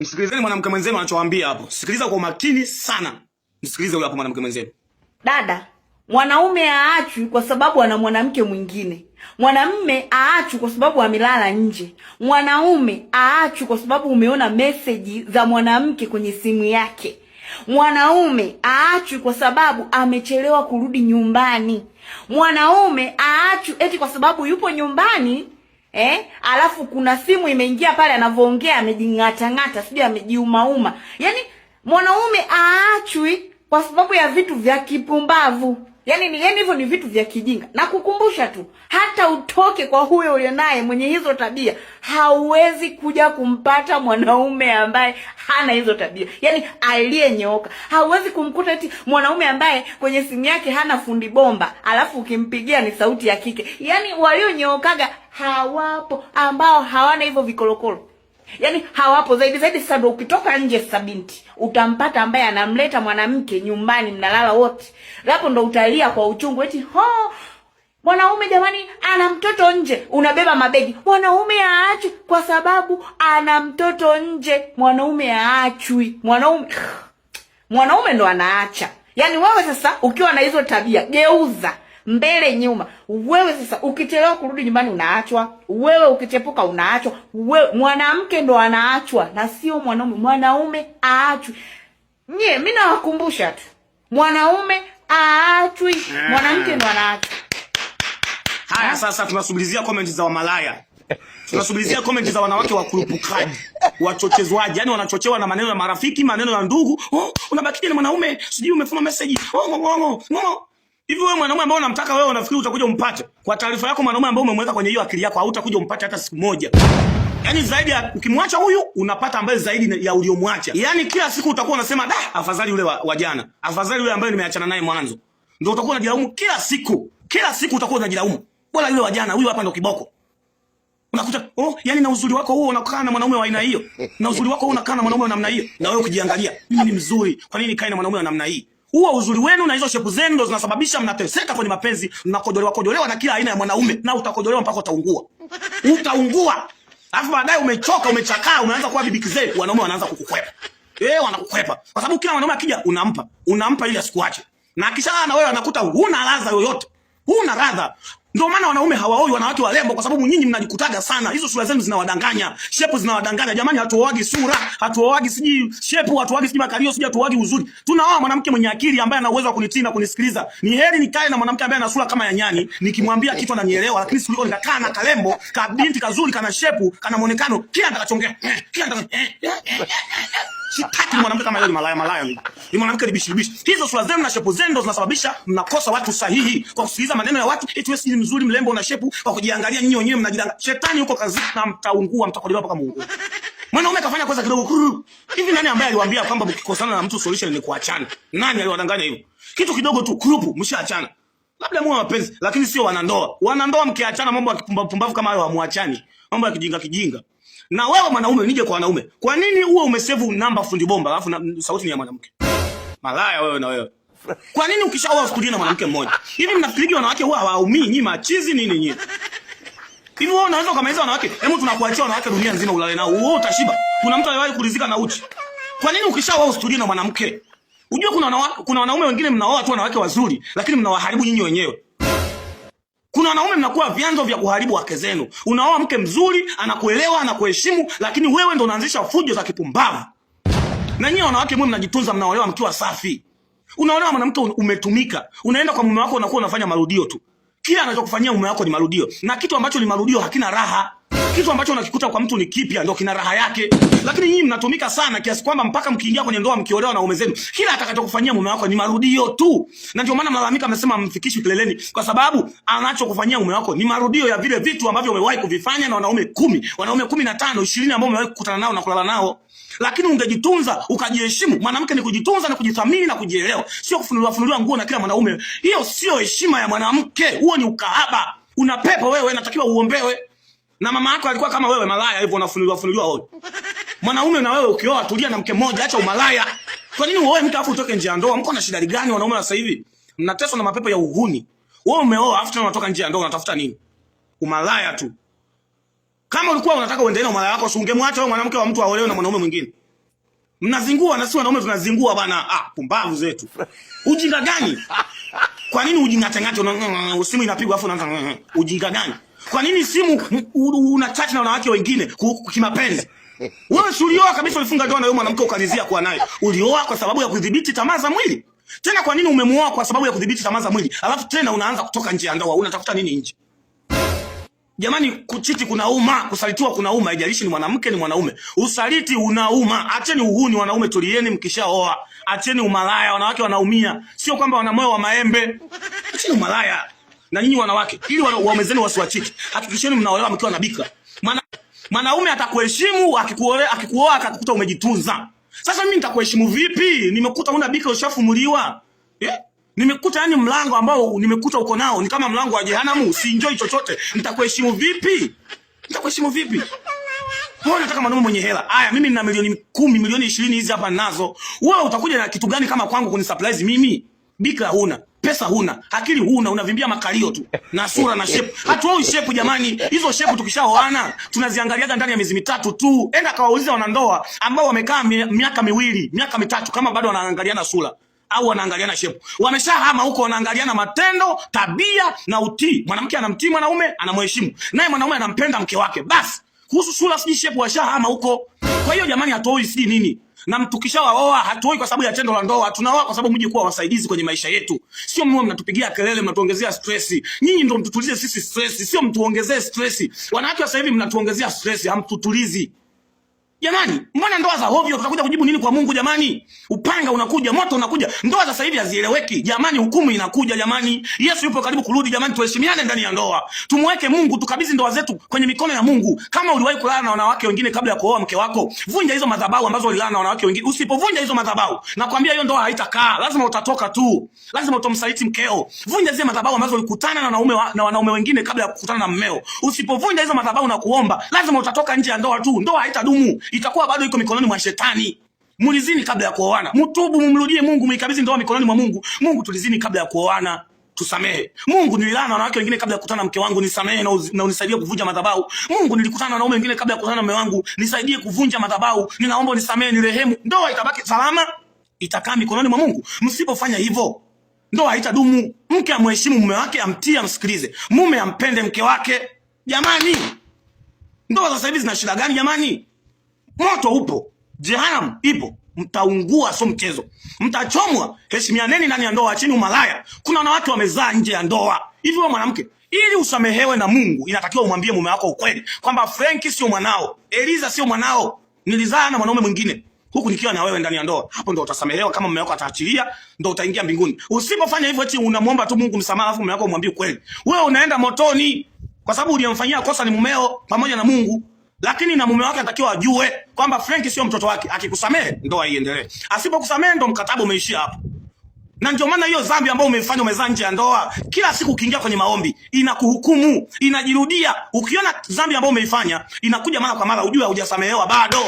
Msikilizeni mwanamke mwenzenu anachowaambia hapo. Sikiliza kwa makini sana. Msikilize huyo hapo mwanamke mwenzenu. Dada, mwanaume aachwi kwa sababu ana mwanamke mwingine. Mwanamume aachwi kwa sababu amelala nje. Mwanaume aachwi kwa sababu umeona message za mwanamke kwenye simu yake. Mwanaume aachwi kwa sababu amechelewa kurudi nyumbani. Mwanaume aachwi eti kwa sababu yupo nyumbani alafu kuna simu imeingia pale anavoongea amejingata-ngata, sijui amejiuma-uma. Yaani mwanaume aachwi kwa sababu ya vitu vya kipumbavu. Yaani hivyo ni vitu vya kijinga. Na kukumbusha tu, hata utoke kwa huyo ulionaye mwenye hizo tabia, hauwezi kuja kumpata mwanaume ambaye hana hizo tabia. Yaani aliyenyooka. Hauwezi kumkuta eti mwanaume ambaye kwenye simu yake hana fundi bomba, alafu ukimpigia ni sauti ya kike. Yaani walionyookaga hawapo, ambao hawana hivyo vikolokolo. Yaani hawapo. Zaidi sasa ndio ukitoka nje sasa binti, utampata ambaye anamleta mwanamke nyumbani, mnalala wote. Hapo ndo utalia kwa uchungu eti mwanaume jamani ana mtoto nje, unabeba mabegi. Mwanaume aachwi kwa sababu ana mtoto nje. Mwanaume aachwi. Mwanaume ndo anaacha. Yaani wewe sasa ukiwa na hizo tabia, geuza mbele nyuma. Wewe sasa ukichelewa kurudi nyumbani unaachwa. Wewe ukichepuka unaachwa. Mwanamke ndo anaachwa na sio mwanaume. Mwanaume aachwi. Mimi nawakumbusha tu. Mwanaume aachwi. Mwanamke ndo anaachwa. Haya sasa tunasubirizia comment za wamalaya. Tunasubirizia comment za wanawake wa kurupukaji, wachochezwaji. Yaani wanachochewa na maneno ya marafiki, maneno ya ndugu. Unabaki na mwanaume, sijui umefuma message. Hivi wewe mwanaume ambaye unamtaka wewe unafikiri utakuja umpate? Kwa taarifa yako mwanaume ambaye umemweka kwenye hiyo akili yako hautakuja umpate hata siku moja. Yaani zaidi ya ukimwacha huyu unapata ambaye zaidi ya uliomwacha. Yaani kila siku utakuwa unasema afadhali yule wa jana. Afadhali yule ambaye nimeachana naye mwanzo. Ndio utakuwa unajilaumu kila siku. Kila siku utakuwa unajilaumu. Bora yule wa jana, huyu hapa ndo kiboko. Unakuta yani na uzuri wako huo unakaa na mwanaume wa aina hiyo. Na uzuri wako huo unakaa na mwanaume wa namna hiyo. Na wewe ukijiangalia, mimi ni mzuri. Kwa nini nikae na mwanaume wa namna hii? Huo uzuri wenu na hizo shepu zenu ndo zinasababisha mnateseka kwenye mapenzi, mnakojolewa na kila aina ya mwanaume, na utakojolewa mpaka utaungua. Utaungua. Alafu baadaye umechoka, umechakaa, umeanza kuwa bibi kizee, wanaume wanaanza kukukwepa. Wanakukwepa. Kwa sababu kila mwanaume akija unampa ili asikuache. Na akishalala na wewe anakuta huna ladha yoyote. Huna ladha. Ndio maana wanaume hawaoi wanawake warembo, kwa sababu nyinyi mnajikutaga sana. Hizo sura zenu zinawadanganya, shepu zinawadanganya. Jamani, hatuoagi sura, hatuoagi siji shepu, hatuoagi siji makalio, siji hatuoagi uzuri. Tunaoa mwanamke mwenye akili ambaye ana uwezo wa kunitii na kunisikiliza. Ni heri nikae na mwanamke ambaye ana sura kama ya nyani, nikimwambia kitu ananielewa, lakini sio nikakaa na kalembo, ka binti kazuri, kana shepu, kana muonekano, kila atakachongea. Sitaki mwanamke kama yule malaya. Ni mwanamke libishi. Hizo sura zenu na shepu zenu ndo zinasababisha mnakosa watu sahihi kwa kusikiliza maneno ya watu. Eti wewe si mzuri, mlembo na shepu, kwa kujiangalia nyinyi wenyewe mnajidanga. Shetani yuko kazi na mtaungua, mtakolewa mpaka Mungu. Mwanaume kafanya kosa kidogo. Hivi nani ambaye aliwaambia kwamba mkikosana na mtu solution ni kuachana? Nani aliwadanganya hivyo? Kitu kidogo tu kurupu mshaachana. Labda muwe mapenzi, lakini sio wanandoa. Wanandoa mkiachana mambo ya kipumbavu kama hayo hamuachani. Mambo ya kijinga. Na wewe mwanaume, nije kwa wanaume. Kwa nini uwe umesave namba fundi bomba alafu sauti ni ya mwanamke? Malaya wewe na wewe. Kwa nini ukishaoa usikudie na mwanamke mmoja? Hivi mnafikiri wanawake huwa hawaumii nyinyi machizi nini nyinyi? Hivi wewe unaweza kumaliza wanawake? Hebu tunakuachia wanawake dunia nzima ulale nao. Wewe utashiba. Kuna mtu aliwahi kulizika na uchi. Kwa nini ukishaoa usikudie na mwanamke? Unajua kuna wanaume wengine mnaoa tu wanawake wazuri, lakini mnawaharibu nyinyi wenyewe. Kuna wanaume mnakuwa vyanzo vya kuharibu wake zenu. Unaoa mke mzuri, anakuelewa, anakuheshimu, lakini wewe ndo unaanzisha fujo za kipumbavu. Na nyinyi wanawake mwe mnajituza, mnaolewa mkiwa safi. Unaolewa mwanamke umetumika. Unaenda kwa mume wako unakuwa unafanya marudio tu. Kila anachokufanyia mume wako ni marudio. Na kitu ambacho ni marudio hakina raha. Kitu ambacho unakikuta kwa mtu ni kipya ndio kina raha yake. Lakini nyinyi mnatumika sana kiasi kwamba mpaka mkiingia kwenye ndoa mkiolewa na mume zenu, kila atakachokufanyia mume wako ni marudio tu. Na ndio maana mlalamika amesema mfikishi kileleni, kwa sababu anachokufanyia mume wako ni marudio ya vile vitu ambavyo umewahi kuvifanya na wanaume 10, wanaume 15, 20 ambao umewahi kukutana nao na kulala nao. Lakini ungejitunza, ukajiheshimu. Mwanamke ni kujitunza na kujithamini na kujielewa. Sio kufunuliwa nguo na kila mwanaume. Hiyo sio heshima ya mwanamke. Huo ni ukahaba. Una pepo wewe, inatakiwa uombewe. Na mama yako alikuwa kama wewe malaya hivyo unafunuliwa wewe. Mwanaume na wewe ukioa tulia na mke mmoja, acha umalaya. Kwa nini uoe mke afu utoke nje ya ndoa? Mko na shida gani wanaume sasa hivi? Mnateswa na mapepo ya uhuni. Wewe umeoa afu tena unatoka nje ya ndoa, unatafuta nini? Umalaya tu. Kama ulikuwa unataka uendelee na umalaya wako, ungemwacha wewe mwanamke wa mtu aolewe na mwanaume mwingine. Mnazingua na sisi wanaume tunazingua bana. Pumbavu zetu. Ujinga gani? Kwa nini ujinga tengate simu inapigwa afu unaanza ujinga gani? Kwa nini simu una chat na wanawake wengine kimapenzi? Wewe ulioa kabisa ulifunga ndoa na yule mwanamke ukalizia kuwa naye. Ulioa kwa sababu ya kudhibiti tamaa za mwili. Tena kwa nini umemuoa kwa sababu ya kudhibiti tamaa za mwili? Alafu tena unaanza kutoka nje ya ndoa. Unatafuta nini nje? Jamani, kuchiti kunauma, kusalitiwa kunauma, haijalishi ni mwanamke ni mwanaume. Usaliti unauma. Acheni uhuni wanaume, tulieni mkishaoa. Acheni umalaya, wanawake wanaumia. Sio kwamba wana moyo wa maembe. Acheni umalaya. Na nyinyi wanawake, ili waumezeni wasiwachiti. Hakikisheni mnaolewa mkiwa na bikra. Mwanaume atakuheshimu akikuoa akakukuta umejitunza. Sasa mimi nitakuheshimu vipi? Nimekuta una bikra ushafumuliwa. Nimekuta yani mlango ambao nimekuta uko nao ni kama mlango wa jehanamu, usienjoy chochote. Nitakuheshimu vipi? Nitakuheshimu vipi? Wewe unataka mwanaume mwenye hela. Haya, mimi nina milioni 10, milioni 20 hizi hapa nazo. Wewe utakuja na kitu gani kama kwangu kunisurprise mimi? Bikra huna, pesa huna, akili huna, unavimbia makalio tu na sura na shape. Hatuoi shape jamani. Hizo shape tukishaoana tunaziangaliaga ndani ya miezi mitatu tu. Enda kawaulize wanandoa ambao wamekaa miaka 2, miaka 3 kama bado wanaangaliana sura au wanaangaliana shape. Wameshahama huko, wanaangaliana matendo, tabia na utii. Mwanamke anamtii mwanaume, anamheshimu. Naye mwanaume anampenda mke wake. Basi, kuhusu sura si shape washahama huko. Kwa hiyo jamani, hatuoi si nini? Na tukishawaoa hatuoi kwa sababu ya tendo la ndoa, tunaoa kwa sababu mje kuwa wasaidizi kwenye maisha yetu. Sio mwe mnatupigia kelele, mnatuongezea stress. Nyinyi ndio mtutulize sisi stress, sio mtuongezee stress. Wanawake sasa hivi mnatuongezea stress, hamtutulizi. Jamani, mbona ndoa za hovyo? Tutakuja kujibu nini kwa Mungu jamani? Upanga unakuja, moto unakuja. Ndoa za sasa hivi hazieleweki. Jamani, hukumu inakuja jamani. Yesu yupo karibu kurudi jamani, tuheshimiane ndani ya ndoa. Tumweke Mungu, tukabidhi ndoa zetu kwenye mikono ya Mungu. Kama uliwahi kulala na wanawake wengine kabla ya kuoa mke wako, vunja hizo madhabahu ambazo ulilala na wanawake wengine. Usipovunja hizo madhabahu, nakwambia hiyo ndoa haitakaa. Lazima utatoka tu. Lazima utomsaliti mkeo. Vunja zile madhabahu ambazo ulikutana na wanaume wengine kabla ya kukutana na mmeo. Usipovunja hizo madhabahu na kuomba, lazima utatoka nje ya ndoa tu. Ndoa haitadumu. Itakuwa bado iko mikononi mwa shetani. Mulizini kabla ya kuoana. Mtubu, mumrudie Mungu, mkabidhi ndoa mikononi mwa Mungu. Mungu, tulizini kabla ya kuoana, tusamehe. Mungu, nililala na wanawake wengine kabla ya kukutana na mke wangu, nisamehe na unisaidie kuvunja madhabahu. Mungu, nilikutana na wanaume wengine kabla ya kukutana na mume wangu, nisaidie kuvunja madhabahu. Ninaomba unisamehe, nirehemu. Ndoa itabaki salama, itakaa mikononi mwa Mungu. Msipofanya hivyo, ndoa haitadumu. Mke amheshimu mume wake, amtii, amsikilize. Mume ampende mke wake. Jamani, ndoa za sasa hivi zina shida gani jamani? Moto upo, jehanamu ipo, mtaungua, sio mchezo. Mtachomwa. Heshimianeni ndani ya ndoa, acheni umalaya. Kuna wanawake wamezaa nje ya ndoa. Hivi wewe mwanamke, ili usamehewe na Mungu, inatakiwa umwambie mume wako ukweli kwamba Franki sio mwanao, Eliza sio mwanao, nilizaa na mwanaume mwingine huku nikiwa na wewe ndani ya ndoa. Hapo ndo utasamehewa. Kama mume wako ataachilia, ndo utaingia mbinguni. Usipofanya hivyo, eti unamwomba tu Mungu msamaha afu mume wako umwambie ukweli, wewe unaenda motoni, kwa sababu uliyemfanyia kosa ni mumeo pamoja na Mungu. Lakini na mume wake anatakiwa ajue kwamba Franki sio mtoto wake. Akikusamehe ndoa iendelee. Asipokusamehe ndo mkataba umeishia hapo. Na ndio maana hiyo dhambi ambayo umefanya, umezaa nje ya ndoa, kila siku ukiingia kwenye maombi inakuhukumu, inajirudia. Ukiona dhambi ambayo umeifanya inakuja mara kwa mara, ujue hujasamehewa bado.